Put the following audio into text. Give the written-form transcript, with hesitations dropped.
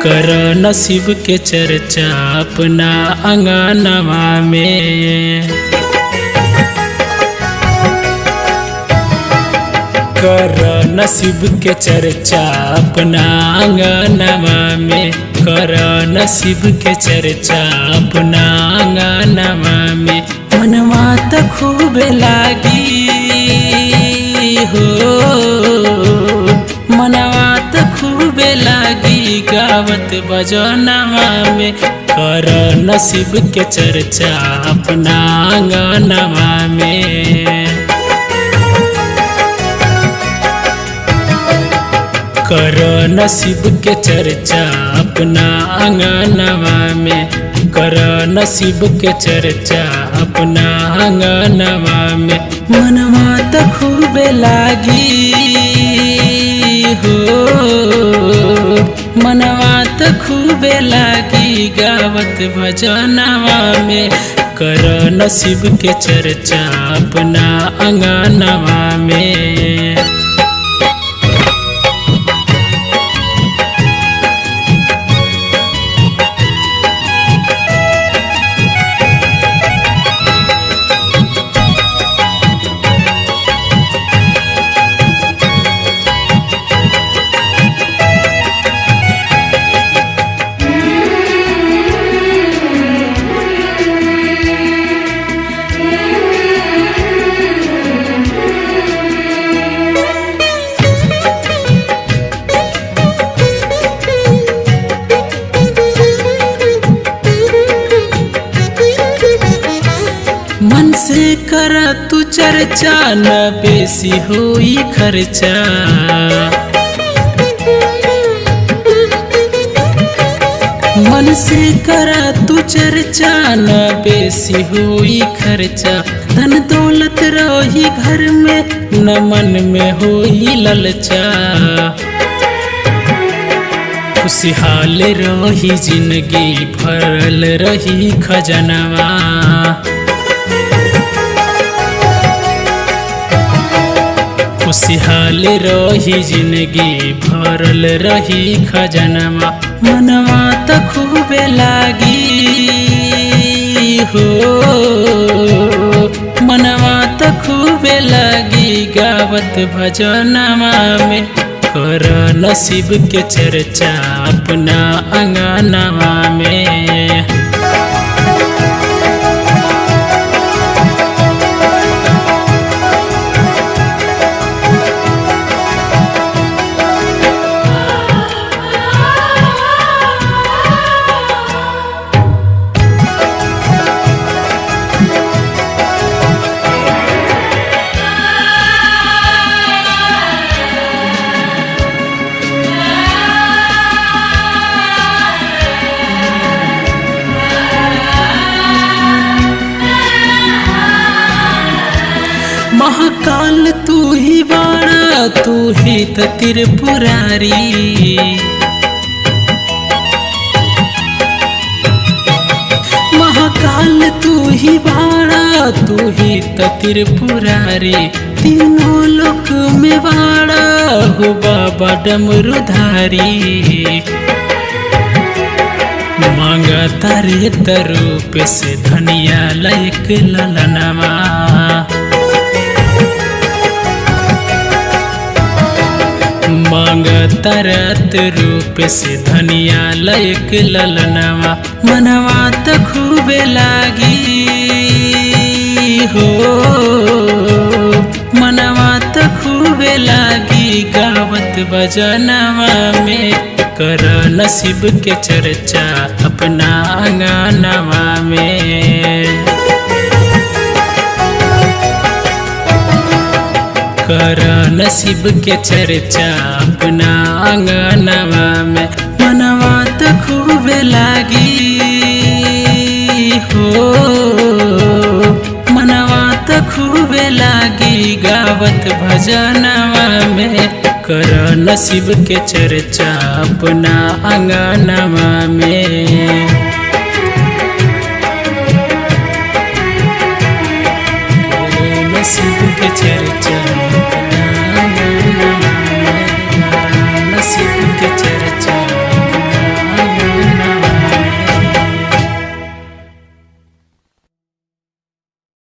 कर नसीब के चर्चा अपना अंगनवा में। कर नसीब के चर्चा अपना अंगनवा में। कर नसीब के चर्चा अपना अंगनवा में। मनवा त खूब लागी हो, मनवा त खूब लागी गावत बजनवा में। कर नसीब के चर्चा अपना अंगनवा में। कर नसीब के चर्चा अपना अंगनवा में। कर नसीब के चर्चा अपना अंगनवा में। मनवा त खूब लागी हो, मनवा त खूब लागी गावत भजनवा में। कर नसीब के चर्चा अपना अंगनवा में। मन से कर तू चर्चा न बेसी होई खर्चा। मन से कर तू चर्चा न बेसी होई खर्चा। धन दौलत रही घर में न मन में होई ललचा। खुशहाल रही जिंदगी भरल रही खजनवा। खुशहाल रही जिंदगी भरल रही खजनवा। मनवा त खूब लागी हो, मनवा त खूब लागी गावत भजनवा में। कर नसीब के चर्चा अपना अंगनवा में। महाकाल तू ही बाड़ा, तू ही त त्रिपुरारी। महाकाल तू ही बाड़ा, तू ही त त्रिपुरारी। तीनों लोक में बाड़ा हो बाबा डमरूधारी। मांगा तारे तरूप से धनिया लायक ललनवा। मांग तरत रूप से धनिया लायक ललनवा। मनवा त खूब लागी हो, मनवा त खूब लागी गावत बजनवा में। कर नसीब के चर्चा अपना अंगनवा में। कर नसीब के चर्चा अपना अंगनवा में। मनवा त खूब लागी हो, मनवा त खूब लागी गावत भजनवा में। कर नसीब के चर्चा अपना अंगनवा में।